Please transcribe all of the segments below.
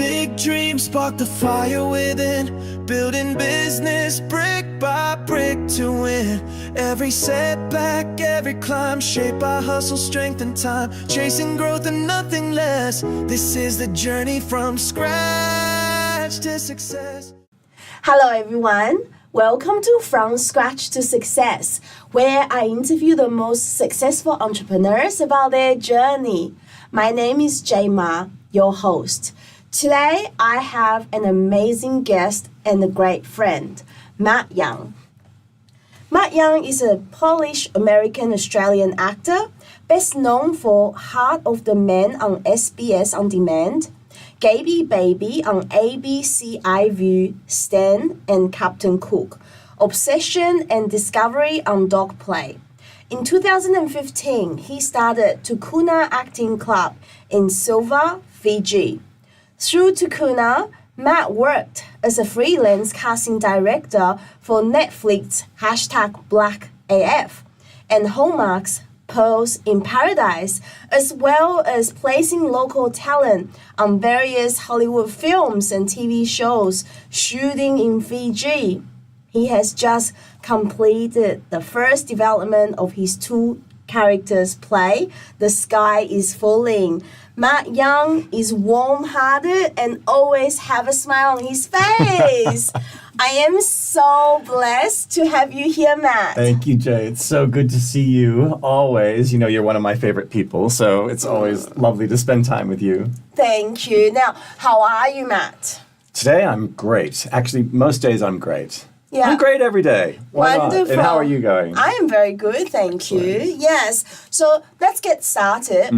big dream, spark the fire within. Building business brick by brick to win. Every setback, every climb, shape our hustle, strength and time. Chasing growth and nothing less. This is the journey from scratch to success. Hello everyone, welcome to From Scratch to Success, where I interview the most successful entrepreneurs about their journey. My name is Gayby, your host. Today I have an amazing guest and a great friend, Matt Young. Matt Young is a Polish-American-Australian actor, best known for Heart of the Man on SBS On Demand, Gayby Baby on ABC iView, Stan and Captain Cook, Obsession and Discovery on DocPlay. In 2015, he started Tukuna Acting Club in Suva, Fiji. Through Tukuna, Matt worked as a freelance casting director for Netflix #BlackAF and Hallmark's Pearls in Paradise, as well as placing local talent on various Hollywood films and TV shows shooting in Fiji. He has just completed the first development of his two characters play, The Sky is Falling. Matt Young is warm-hearted and always have a smile on his face. I am so blessed to have you here, Matt. Thank you, Jay. It's so good to see you always. You know, you're one of my favorite people, so it's always lovely to spend time with you. Thank you. Now, how are you, Matt? Today, I'm great. Actually, most days I'm great. Yeah. I'm great every day. Why Wonderful. not? And how are you going? I am very good, thank you. Yes. So let's get started.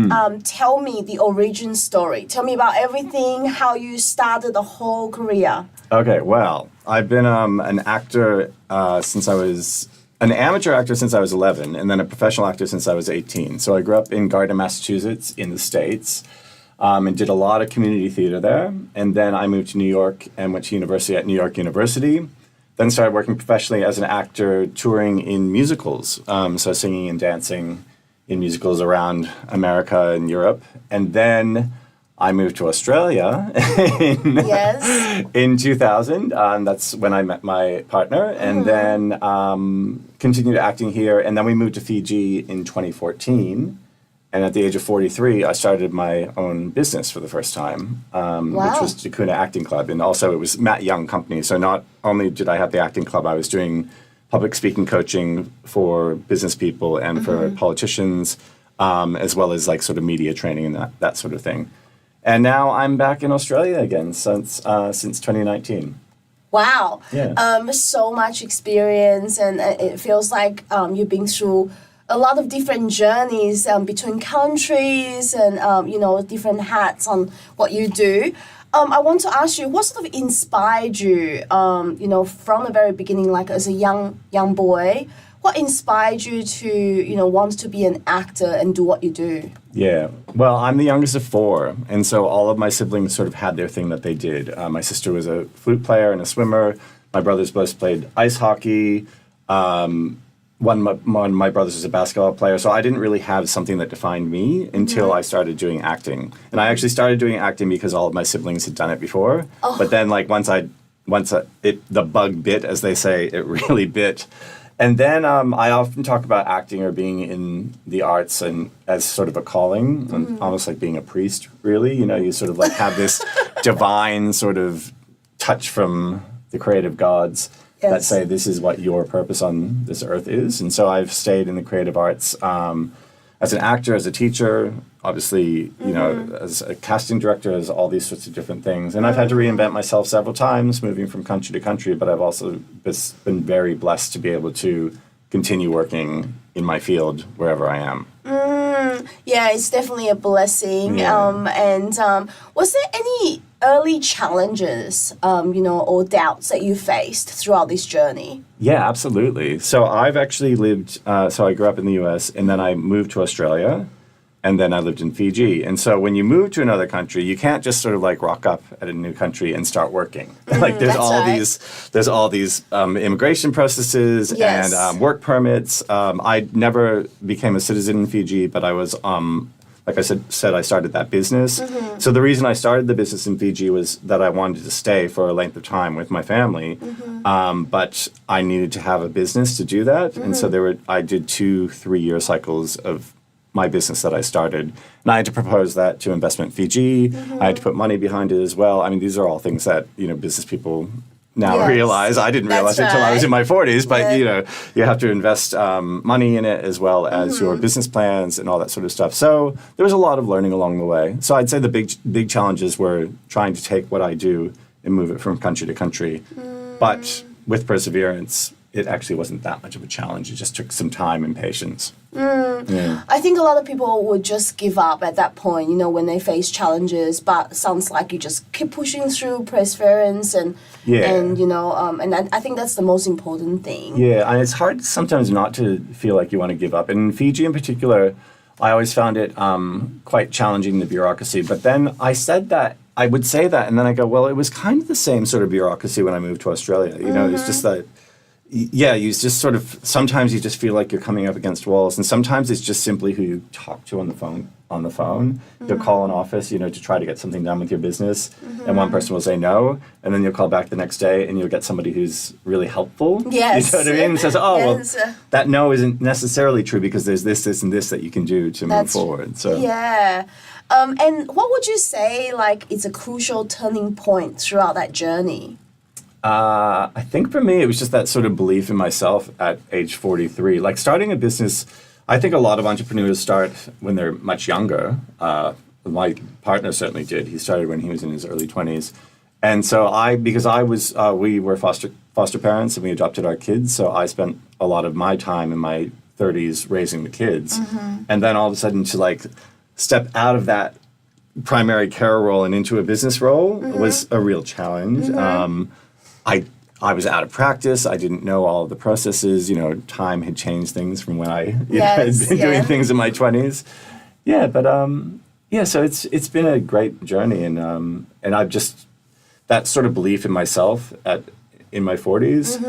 Tell me the origin story. Tell me about everything, how you started the whole career. Okay, well, I've been an actor since I was an amateur actor since I was 11, and then a professional actor since I was 18. So I grew up in Gardner, Massachusetts, in the States, and did a lot of community theater there. And then I moved to New York and went to university at New York University. Then started working professionally as an actor, touring in musicals, so singing and dancing in musicals around America and Europe. And then I moved to Australia in 2000. That's when I met my partner, and then continued acting here. And then we moved to Fiji in 2014. And at the age of 43, I started my own business for the first time, which was Tukuna Acting Club. And also it was Matt Young Company. So not only did I have the acting club, I was doing public speaking coaching for business people and for politicians, as well as like sort of media training and that sort of thing. And now I'm back in Australia again since 2019. Wow. Yeah. So much experience, and it feels like you've been through a lot of different journeys between countries and, different hats on what you do. I want to ask you, what sort of inspired you, from the very beginning, like as a young boy? What inspired you to, want to be an actor and do what you do? Yeah, well, I'm the youngest of four, and so all of my siblings sort of had their thing that they did. My sister was a flute player and a swimmer. My brothers both played ice hockey. One of my brothers was a basketball player, so I didn't really have something that defined me until I started doing acting. And I actually started doing acting because all of my siblings had done it before. But then, like once the bug bit, as they say, it really bit. And then I often talk about acting or being in the arts and as sort of a calling, and almost like being a priest. Really, you sort of like have this divine sort of touch from the creative gods. Yes. That say this is what your purpose on this earth is. And so I've stayed in the creative arts as an actor, as a teacher, obviously, as a casting director, as all these sorts of different things. And I've had to reinvent myself several times, moving from country to country, but I've also been very blessed to be able to continue working in my field wherever I am. Yeah, it's definitely a blessing. Yeah. Was there any early challenges, or doubts that you faced throughout this journey? Yeah, absolutely. So I've actually lived, so I grew up in the U.S. and then I moved to Australia. And then I lived in Fiji. And so when you move to another country, you can't just sort of like rock up at a new country and start working. Like there's all these immigration processes and work permits. I never became a citizen in Fiji, but I was like I said, I started that business. So the reason I started the business in Fiji was that I wanted to stay for a length of time with my family, but I needed to have a business to do that. And so I did 2-3 year cycles of my business that I started. And I had to propose that to Investment Fiji. I had to put money behind it as well. I mean, these are all things that, business people now realize. I didn't realize it until I was in my 40s, but you have to invest money in it as well as your business plans and all that sort of stuff. So there was a lot of learning along the way. So I'd say the big challenges were trying to take what I do and move it from country to country. But with perseverance, it actually wasn't that much of a challenge. It just took some time and patience. Yeah. I think a lot of people would just give up at that point, when they face challenges. But it sounds like you just keep pushing through perseverance and I think that's the most important thing. Yeah, and it's hard sometimes not to feel like you want to give up. And in Fiji in particular, I always found it quite challenging, the bureaucracy. But then I would say that, and then I go, well, it was kind of the same sort of bureaucracy when I moved to Australia. It's just that. Yeah, you just sort of, sometimes you just feel like you're coming up against walls, and sometimes it's just simply who you talk to on the phone. You'll call an office, to try to get something done with your business, and one person will say no, and then you'll call back the next day, and you'll get somebody who's really helpful. Yes. You know what I mean? And says, well, that no isn't necessarily true because there's this, and this that you can do to move forward. So yeah. And what would you say, it's a crucial turning point throughout that journey? I think for me, it was just that sort of belief in myself at age 43. Like starting a business, I think a lot of entrepreneurs start when they're much younger. My partner certainly did. He started when he was in his early 20s. And so we were foster parents and we adopted our kids. So I spent a lot of my time in my 30s raising the kids. And then all of a sudden to step out of that primary care role and into a business role was a real challenge. I was out of practice. I didn't know all of the processes. Time had changed things from when I had been doing things in my 20s. Yeah, but so it's been a great journey, and I've just that sort of belief in myself in my 40s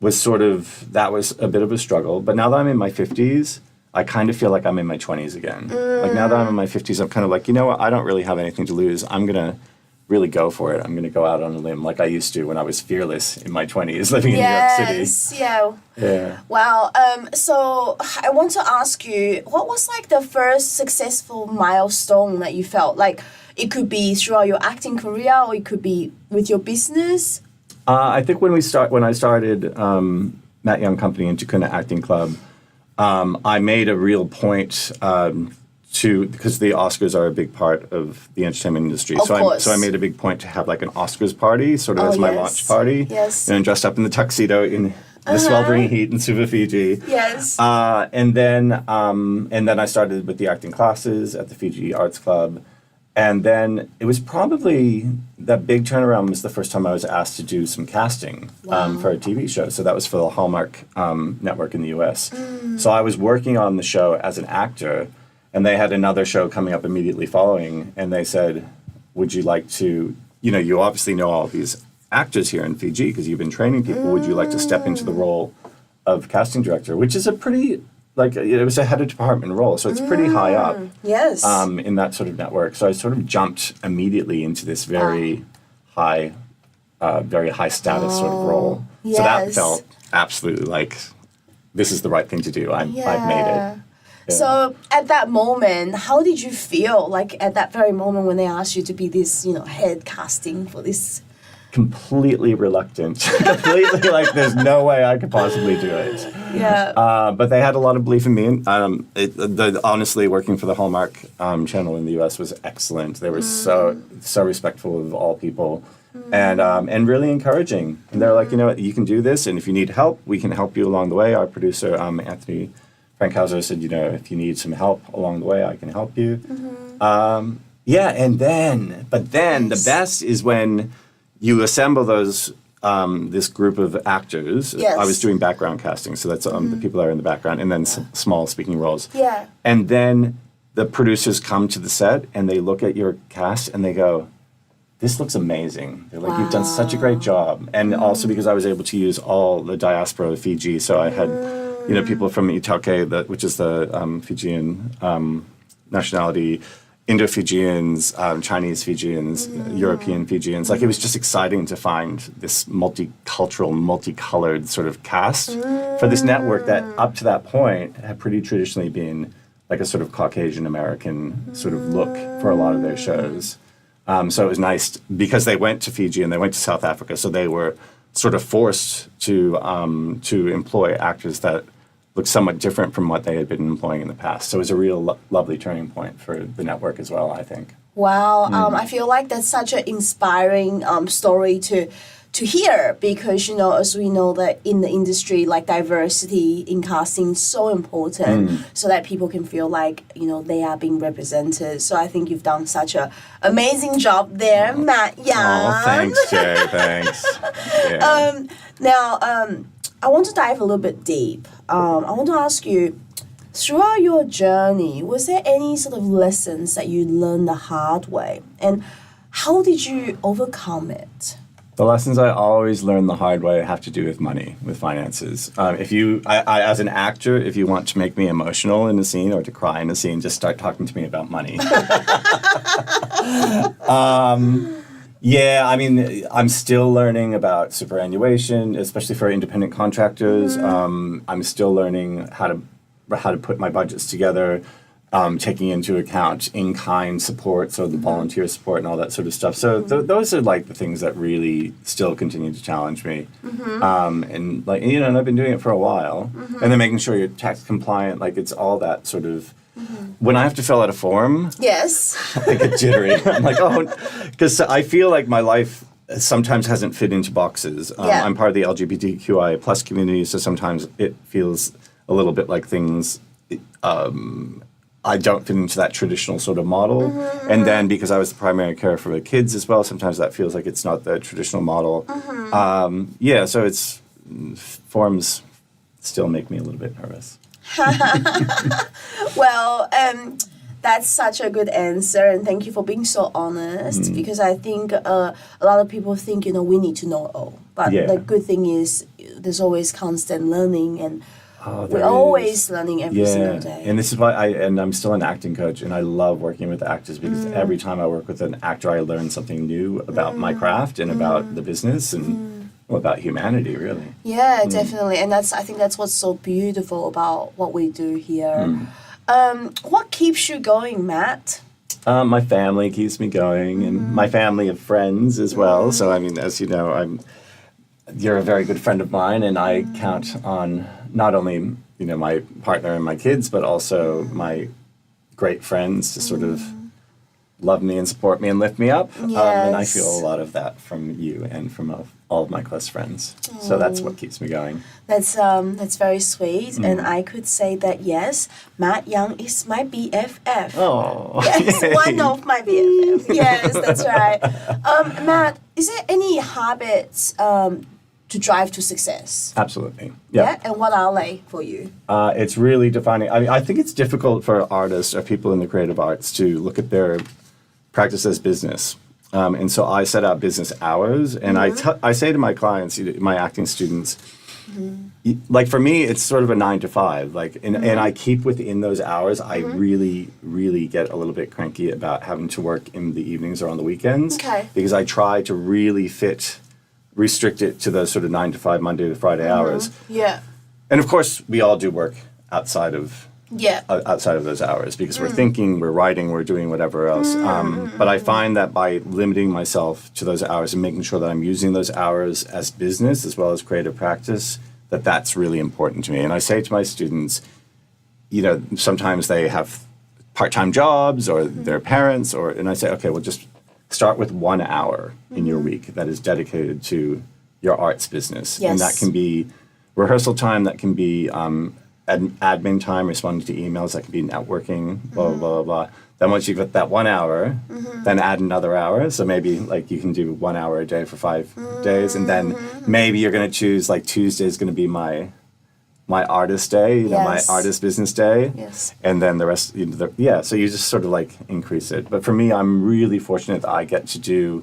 was a bit of a struggle. But now that I'm in my 50s, I kind of feel like I'm in my 20s again. Like now that I'm in my 50s, I'm kind of like, what? I don't really have anything to lose. I'm gonna really go for it. I'm going to go out on a limb like I used to when I was fearless in my 20s living in New York City. Yes, yeah. Wow. So I want to ask you, what was the first successful milestone that you felt? It could be throughout your acting career or it could be with your business? I think when I started Matt Young Company and Tukuna Acting Club, I made a real point because the Oscars are a big part of the entertainment industry. Of course. So I made a big point to have an Oscars party, sort of as my launch party. Yes. Dressed up in the tuxedo in the sweltering heat in Suva, Fiji. Yes. And then I started with the acting classes at the Fiji Arts Club. And then it was probably that big turnaround was the first time I was asked to do some casting for a TV show. So that was for the Hallmark network in the U.S. So I was working on the show as an actor. And they had another show coming up immediately following, and they said, would you like to, you obviously know all these actors here in Fiji because you've been training people. Would you like to step into the role of casting director, which is a pretty, it was a head of department role, so it's pretty high up in that sort of network. So I sort of jumped immediately into this very high status sort of role. Yes. So that felt absolutely like this is the right thing to do. I've made it. Yeah. So at that moment, how did you feel? At that very moment when they asked you to be this, head casting for this? Completely reluctant. Completely there's no way I could possibly do it. Yeah. But they had a lot of belief in me. Honestly, working for the Hallmark channel in the U.S. was excellent. They were so respectful of all people. And really encouraging. And they're like, you can do this, and if you need help, we can help you along the way. Our producer, Anthony Frankhauser, said, if you need some help along the way, I can help you. But then the best is when you assemble those this group of actors. Yes. I was doing background casting, so that's the people that are in the background, and then some small speaking roles. Yeah. And then the producers come to the set and they look at your cast and they go, this looks amazing. They're like, you've done such a great job. And also because I was able to use all the diaspora of Fiji, so I had people from Itauke, which is the Fijian nationality, Indo-Fijians, Chinese Fijians, European Fijians. Like, it was just exciting to find this multicultural, multicolored sort of cast for this network that up to that point had pretty traditionally been like a sort of Caucasian American sort of look for a lot of their shows. So it was nice because they went to Fiji and they went to South Africa, so they were sort of forced to employ actors that looked somewhat different from what they had been employing in the past. So it was a real lovely turning point for the network as well, I think. Wow, I feel like that's such an inspiring story to hear, because as we know that in the industry, like, diversity in casting is so important, so that people can feel like they are being represented. So I think you've done such an amazing job there, Matt Yang. Oh, thanks, Jay. Thanks. Yeah. Now, I want to dive a little bit deep. I want to ask you, throughout your journey, was there any sort of lessons that you learned the hard way, and how did you overcome it? The lessons I always learn the hard way have to do with money, with finances. As an actor, if you want to make me emotional in a scene or to cry in a scene, just start talking to me about money. Yeah, I mean, I'm still learning about superannuation, especially for independent contractors. I'm still learning how to put my budgets together, taking into account in-kind support, so the volunteer support and all that sort of stuff. So those are like the things that really still continue to challenge me. And like, and I've been doing it for a while. And then making sure you're tax compliant, like, it's all that sort of. When I have to fill out a form, Yes. I get jittery. I'm like, oh, because I feel like my life sometimes hasn't fit into boxes. I'm part of the LGBTQI plus community, so sometimes it feels a little bit like things. I don't fit into that traditional sort of model. And then because I was the primary carer for the kids as well, sometimes that feels like it's not the traditional model. So it's forms still make me a little bit nervous. Well, that's such a good answer, and thank you for being so honest, because I think a lot of people think, we need to know all. But the good thing is there's always constant learning, and we're always learning every single day. And this is why I'm still an acting coach, and I love working with actors, because every time I work with an actor, I learn something new about my craft and about the business and about humanity, really. Yeah, definitely. And I think that's what's so beautiful about what we do here. What keeps you going, Matt? My family keeps me going, and my family of friends as well. So, I mean, as you know, you're a very good friend of mine, and I count on not only, my partner and my kids, but also my great friends to sort of love me and support me and lift me up. And I feel a lot of that from you and from all of my close friends. So that's what keeps me going. That's very sweet, and I could say that yes, Matt Yang is my BFF. Oh, yes, one of my BFF. Yes, that's right. Matt, is there any habits to drive to success? Absolutely. Yeah, and what are they for you? It's really defining. I mean, I think it's difficult for artists or people in the creative arts to look at their practice as business. And so I set out business hours, and I say to my clients, my acting students, like, for me, it's sort of a 9 to 5. Like, and I keep within those hours. I really, really get a little bit cranky about having to work in the evenings or on the weekends. Okay. Because I try to really restrict it to those sort of 9 to 5, Monday to Friday hours. Yeah. And of course, we all do work outside of those hours, because we're thinking, we're writing, we're doing whatever else. But I find that by limiting myself to those hours and making sure that I'm using those hours as business as well as creative practice, that's really important to me. And I say to my students, sometimes they have part-time jobs or they're parents, and I say, okay, well, just start with 1 hour in your week that is dedicated to your arts business. Yes. And that can be rehearsal time, that can be admin time, responding to emails, that can be networking, blah, blah, blah, blah. Then once you've got that 1 hour, then add another hour. So maybe like you can do 1 hour a day for 5 days. And then maybe you're going to choose like Tuesday is going to be my artist day, my artist business day. Yes. And then the rest, so you just sort of like increase it. But for me, I'm really fortunate that I get to do,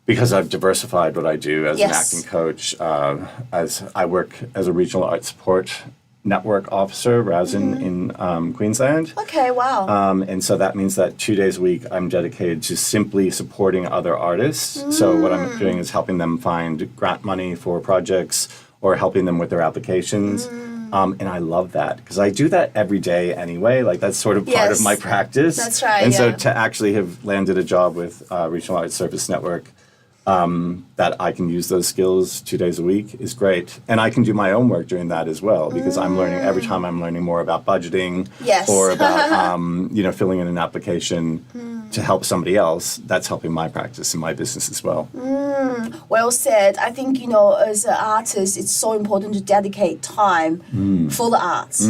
because I've diversified what I do as an acting coach, as I work as a regional art support network officer rather than in Queensland. Okay, wow. And so that means that 2 days a week I'm dedicated to simply supporting other artists. So what I'm doing is helping them find grant money for projects or helping them with their applications. And I love that because I do that every day anyway. Like that's sort of part of my practice. That's right. And so to actually have landed a job with Regional Arts Service Network that I can use those skills 2 days a week is great. And I can do my own work doing that as well because I'm learning every time I'm learning more about budgeting or about, filling in an application to help somebody else. That's helping my practice and my business as well. Well said. I think, as an artist, it's so important to dedicate time for the arts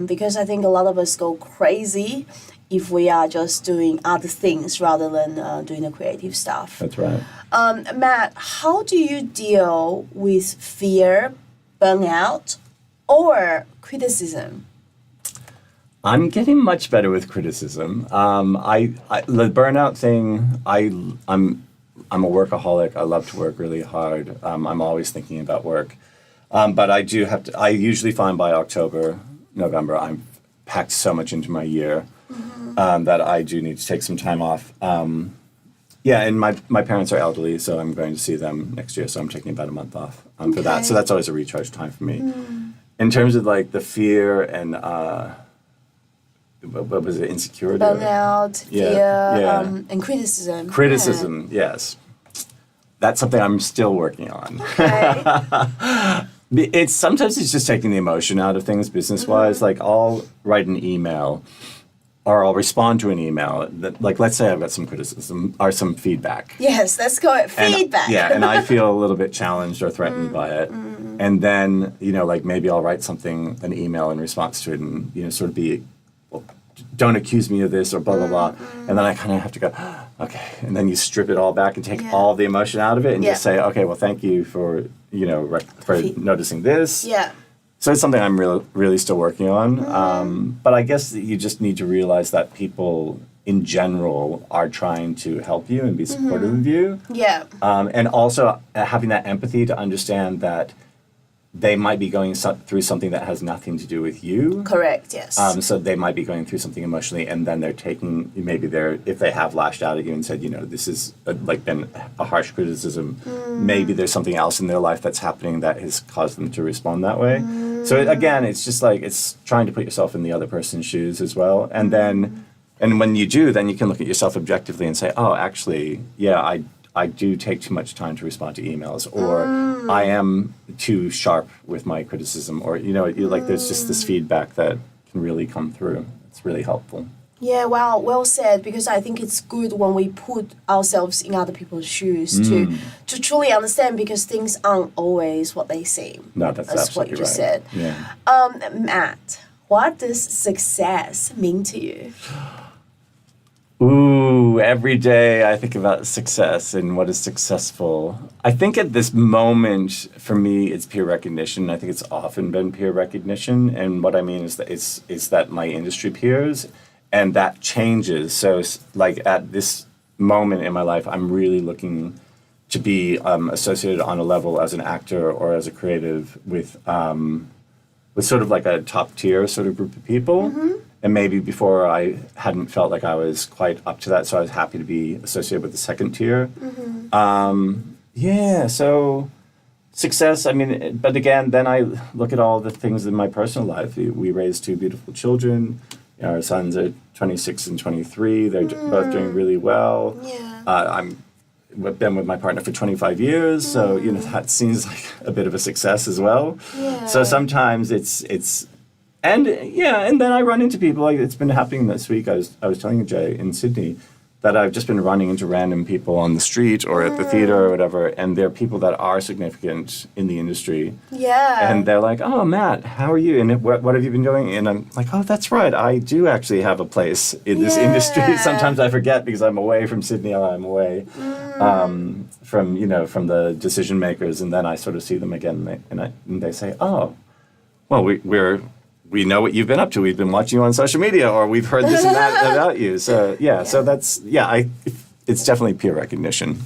because I think a lot of us go crazy if we are just doing other things rather than doing the creative stuff. That's right. Matt, how do you deal with fear, burnout, or criticism? I'm getting much better with criticism. The burnout thing, I'm a workaholic. I love to work really hard. I'm always thinking about work. But I usually find by October, November, I'm packed so much into my year that I do need to take some time off. And my parents are elderly, so I'm going to see them next year, so I'm taking about a month off for that. So that's always a recharge time for me. In terms of like the fear and what was it, insecurity? Burnout, fear, and criticism. Criticism, yes. That's something I'm still working on. Okay. Sometimes it's just taking the emotion out of things business-wise. Like I'll write an email or I'll respond to an email that, like, let's say I've got some criticism or some feedback. Yes, let's go at feedback. And I feel a little bit challenged or threatened by it. And then, like maybe I'll write an email in response to it and, sort of be, well, don't accuse me of this or blah, blah, blah. And then I kind of have to go, okay. And then you strip it all back and take all the emotion out of it and just say, okay, well, thank you for, for noticing this. Yeah. So it's something I'm really still working on. But I guess you just need to realize that people in general are trying to help you and be supportive of you. Yeah. And also having that empathy to understand that they might be going through something that has nothing to do with you. Correct, yes. So they might be going through something emotionally, and then they're taking, if they have lashed out at you and said, this is been a harsh criticism, maybe there's something else in their life that's happening that has caused them to respond that way. So again, it's just it's trying to put yourself in the other person's shoes as well. And then, and when you do, then you can look at yourself objectively and say, oh, actually, I do take too much time to respond to emails, or I am too sharp with my criticism, or, there's just this feedback that can really come through. It's really helpful. Yeah, well said, because I think it's good when we put ourselves in other people's shoes to truly understand, because things aren't always what they seem. No, that's absolutely what you just said. Yeah. Matt, what does success mean to you? Ooh, every day I think about success and what is successful. I think at this moment, for me, it's peer recognition. I think it's often been peer recognition. And what I mean is that it's that my industry peers, and that changes. So at this moment in my life, I'm really looking to be associated on a level as an actor or as a creative with sort of like a top tier sort of group of people. And maybe before I hadn't felt like I was quite up to that, so I was happy to be associated with the second tier. So success, but again, then I look at all the things in my personal life. We raised two beautiful children. Our sons are 26 and 23. They're both doing really well. I've been with my partner for 25 years, so that seems like a bit of a success as well. So sometimes it's and then I run into people. Like it's been happening this week. I was telling you, Jay, in Sydney, that I've just been running into random people on the street or at the theater or whatever, and they're people that are significant in the industry. And they're like, "Oh, Matt, how are you? And what have you been doing?" And I'm like, "Oh, that's right. I do actually have a place in this industry." Sometimes I forget because I'm away from Sydney or I'm away from the decision makers, and then I sort of see them again, and they say, "Oh, well, we know what you've been up to. We've been watching you on social media, or we've heard this and that about you." So so that's it's definitely peer recognition.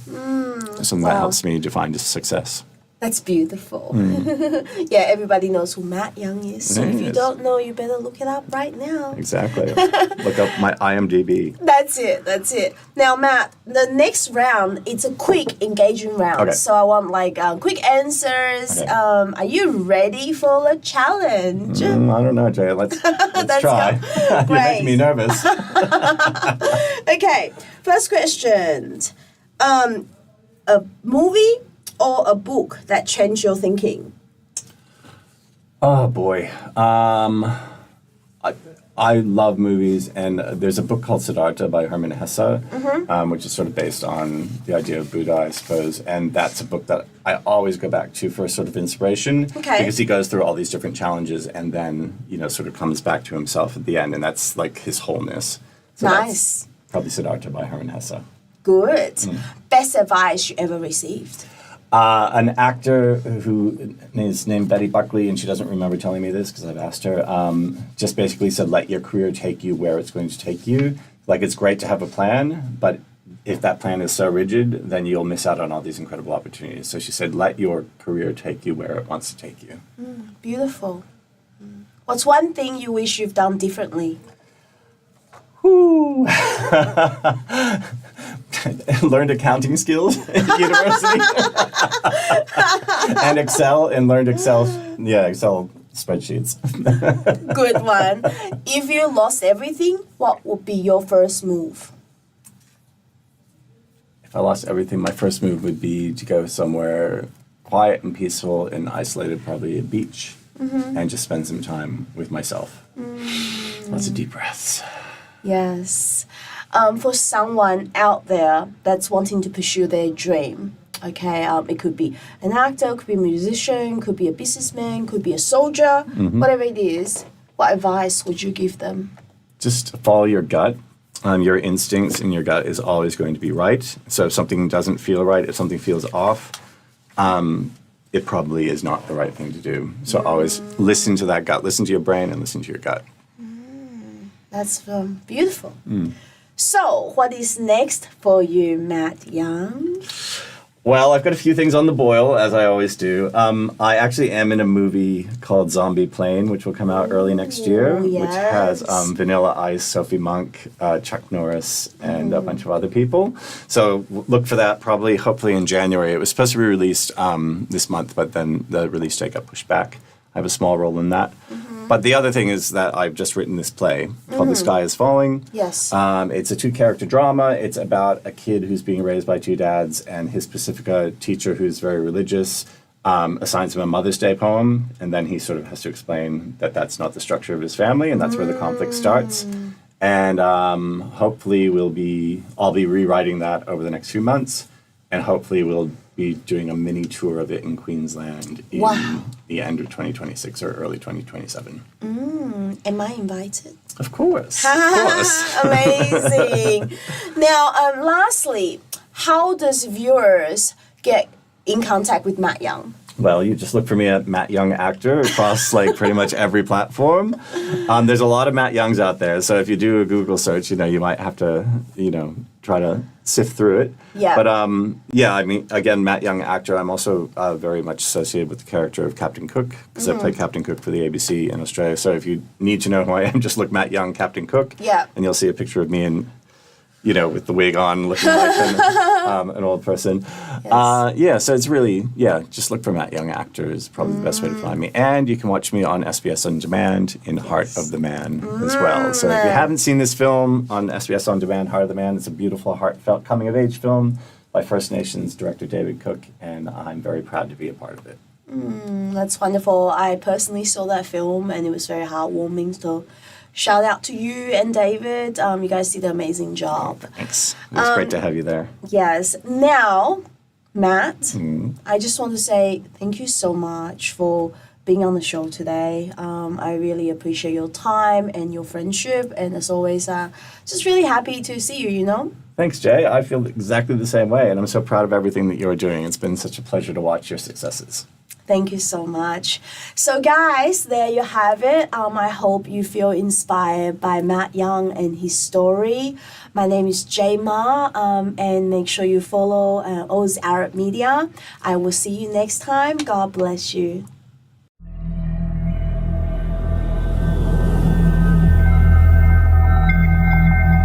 Something that helps me define success. That's beautiful. Yeah, everybody knows who Matt Young is. So if you don't know, you better look it up right now. Exactly. Look up my IMDb. That's it. Now, Matt, the next round, it's a quick, engaging round. Okay. So I want like quick answers. Okay. Are you ready for the challenge? I don't know, Jay. Let's Let's try. go. You're Great. making me nervous. Okay, first question. A movie or a book that changed your thinking? Oh boy. I love movies, and there's a book called Siddhartha by Hermann Hesse, which is sort of based on the idea of Buddha, I suppose. And that's a book that I always go back to for sort of inspiration, because he goes through all these different challenges and then, sort of comes back to himself at the end, and that's like his wholeness. So Nice. That's probably Siddhartha by Hermann Hesse. Good. Best advice you ever received? An actor who is named Betty Buckley, and she doesn't remember telling me this because I've asked her, just basically said, let your career take you where it's going to take you. Like, it's great to have a plan, but if that plan is so rigid, then you'll miss out on all these incredible opportunities. So she said, let your career take you where it wants to take you. Beautiful. What's one thing you wish you've done differently? Whew. Learned accounting skills in university. And Excel, and learned Excel spreadsheets. Good one. If you lost everything, what would be your first move? If I lost everything, my first move would be to go somewhere quiet and peaceful and isolated, probably a beach, and just spend some time with myself. Lots of deep breaths. Yes. For someone out there that's wanting to pursue their dream, okay, it could be an actor, could be a musician, could be a businessman, could be a soldier, whatever it is, what advice would you give them? Just follow your gut. Your instincts and your gut is always going to be right. So if something doesn't feel right, if something feels off, it probably is not the right thing to do. So always listen to that gut, listen to your brain and listen to your gut. That's beautiful. So, what is next for you, Matt Young? Well, I've got a few things on the boil, as I always do. I actually am in a movie called Zombie Plane, which will come out early next year, which has Vanilla Ice, Sophie Monk, Chuck Norris, and a bunch of other people. So look for that probably, hopefully in January. It was supposed to be released this month, but then the release date got pushed back. I have a small role in that. But the other thing is that I've just written this play called The Sky is Falling. Yes. It's a 2-character drama. It's about a kid who's being raised by 2 dads, and his Pacifica teacher, who's very religious, assigns him a Mother's Day poem, and then he sort of has to explain that that's not the structure of his family, and that's where the conflict starts. And hopefully I'll be rewriting that over the next few months, and hopefully we'll be doing a mini tour of it in Queensland in the end of 2026 or early 2027. Am I invited? Of course. Of course. Amazing. Now, lastly, how does viewers get in contact with Matt Young? Well, you just look for me at Matt Young Actor across like pretty much every platform. There's a lot of Matt Youngs out there, so if you do a Google search, you might have to, try to sift through it. Yeah. But I mean, again, Matt Young Actor. I'm also very much associated with the character of Captain Cook because I play Captain Cook for the ABC in Australia. So if you need to know who I am, just look Matt Young Captain Cook. Yeah. And you'll see a picture of me in. With the wig on, looking like an old person. Yes. So it's really, just look for Matt Young Actor is probably the best way to find me. And you can watch me on SBS On Demand in Heart of the Man as well. So if you haven't seen this film on SBS On Demand, Heart of the Man, it's a beautiful, heartfelt coming-of-age film by First Nations director David Cook, and I'm very proud to be a part of it. That's wonderful. I personally saw that film, and it was very heartwarming, so shout out to you and David. You guys did an amazing job. Thanks. It was great to have you there. Yes. Now, Matt, I just want to say thank you so much for being on the show today. I really appreciate your time and your friendship. And as always, just really happy to see you, Thanks, Jay. I feel exactly the same way. And I'm so proud of everything that you're doing. It's been such a pleasure to watch your successes. Thank you so much. So guys, there you have it. I hope you feel inspired by Matt Young and his story. My name is Jayma, and make sure you follow Oz Arab Media. I will see you next time. God bless you.